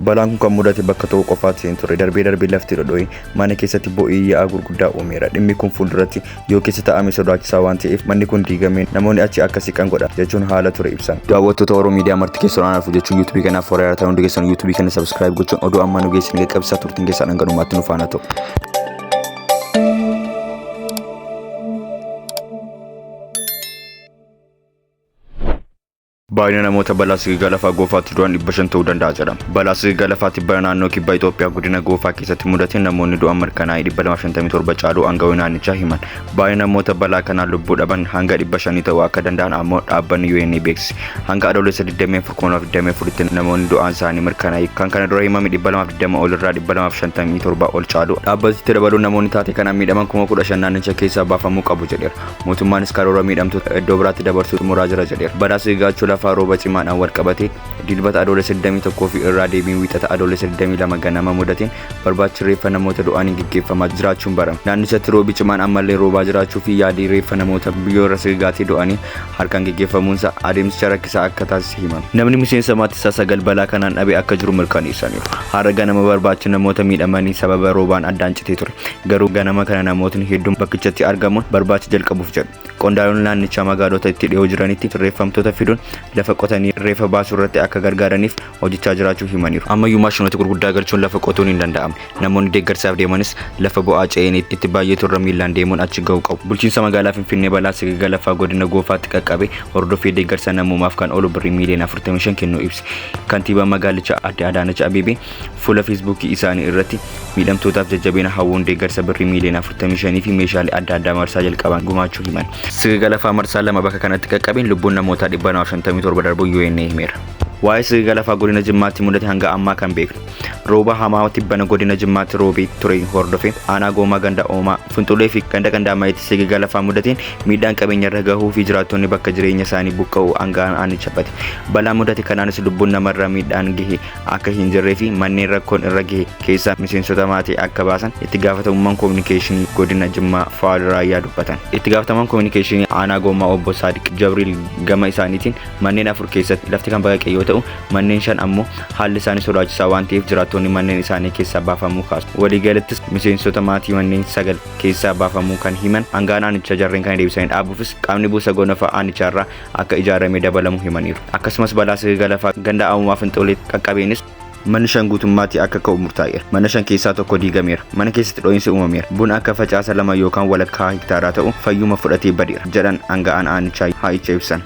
Balaan kun kan mudate bakka tokko qofaatti hin turre darbee lafti dhodho'ee mana keessatti bo'ii yaa'aa gurguddaa uumeera. Dhimmi kun fuulduratti yoo keessa taa'ame sodaachisaa waan ta'eef manni kun diigamee namoonni achi akka siqan godha jechuun haala ture ibsan. Daawwattoota Oromoo Miidiyaa marti keessan anaaf jechuun YouTube kanaaf warra ta'an hundi keessan YouTube kana subscribe gochuun oduu amma nu geessin qaqqabsiisaa turtiin keessan hanganumaatti nu faana ta'u. Baay'ina namoota balaa sigigaa lafaa goofaatti du'an 500 ta'uu danda'a jedhama. Balaa sigigaa lafaatti bara naannoo kibba Itoophiyaa godina goofaa keessatti mudateen namoonni du'an mirkanaa'ee 257 caaluu aanga'oonni naannichaa himan. Baay'ina namoota balaa kanaan lubbuu dhaban hanga 500 ta'uu akka danda'an ammoo dhaabbanni UN beeksise. Hanga adoolessa 24 tti namoonni du'an isaanii mirkanaa'e kan kana dura himame 220 ol irraa 257 ol caaluu. Dhaabbatichi dabaluun namoonni taatee kanaan miidhaman 15,000 naannicha keessaa baafamuu qabu jedheera. Mootummaanis karoora miidhamtoota iddoo biraatti dabarsuu xumuraa jira jedheera. Balaa sigigaachuu lafaa rooba cimaadhaan wal qabatee dilbata adoolessa 21 fi irraa deebiin wiixata adoolessa 22 ganama mudateen barbaachi reeffa namoota du'anii gaggeeffamaa jiraachuun barame. Naannichatti roobi cimaan ammallee roobaa jiraachuu fi yaadii reeffa namoota biyyoora sigigaatii du'anii harkaan gaggeeffamuunsa adeemsicha rakkisaa akka taasise himame. Namni miseensa maatiisaa 9 balaa kanaan dhabee akka jiru mirkaneessaniiru. Har'a ganama barbaachi namoota miidhamanii sababa roobaan addaan citee ture. Garuu ganama kana namootni hedduun bakkichatti argamuun barbaachi jalqabuuf jedhu. Qondaaltonni naannichaa magaalota itti dhiyoo jiranitti reeffamtoota fiduun lafa qotanii reeffa baasuu irratti akka gargaaraniif hojjechaa jiraachuu himaniiru. Ammayyuu maashinoota gurguddaa galchuun lafa qotuun hin danda'amne. Namoonni deeggarsaaf deemanis lafa bo'aa ce'een itti baay'eetu irra miilaan deemuun achi ga'uu qabu. Bulchiinsa magaalaa Finfinnee balaa sigigaa lafaa godina goofaatti qaqqabe hordofee deeggarsa namoomaaf kan oolu birrii miiliyoona 45 kennuu ibse. Kantiibaa magaalichaa Aadde Adaanach Abeebee fuula feesbuukii isaanii irratti miidhamtootaaf jajjabeena hawwuun deeggarsa birrii miiliyoona 45 fi meeshaalee adda addaa marsaa jalqaban gumaachuu himan. Sigigaa lafaa marsaa lama bakka kanatti qaqqabeen lubbuun namootaa 257 darbuu UN himeera. Waa'ee sigigaa lafaa godina Jimmaatti mudate hanga ammaa kan beeknu. Rooba hamaa tibbana godina Jimmaatti roobee ture hordofee aanaa goomaa ganda oomaa Funxulee fi ganda Qandaamaayitti sigigaa lafaa mudateen miidhaan qabeenya irra gahuu fi jiraattonni bakka jireenya isaanii buqqa'uu aangaan aanicha bate. Balaa mudate kanaanis lubbuun namarraa miidhaan gahe akka hin jirree fi manneen rakkoon irra gahe keessaa miseensota maatii akka baasan itti gaafatamummaan kominikeeshinii godina Jimmaa Faal Raayyaa dubbatan. Itti gaafatamaan kominikeeshinii aanaa goomaa obbo Saadiq Jabriil gama isaaniitiin manneen 4 keessatti lafti kan baqaqee yoo ta'u manneen 5 ammoo haalli isaanii sodaachisaa waan ta'eef jiraattonni manneen isaanii keessaa baafamuu kaasu. Waliigalattis miseensota maatii manneen 9 keessaa baafamuu kan himan aangaan aanicha jarreen kan deebisanii dhaabuufis qaamni buusa gonfaa aanicharraa akka ijaaramee dabalamu himaniiru. Akkasumas balaa sigigaa lafaa ganda Aamumaa Finxulee qaqqabeenis manni 5 guutummaatti akka ka'u murtaa'eera. Mana 5 keessaa tokko diigameera. Mana keessatti dho'iinsi uumameera. Buna akka facaasa 2 yookaan walakkaa hektaaraa ta'u fayyuma fudhatee badeera jedhan aangaan aanichaa haa ibsan.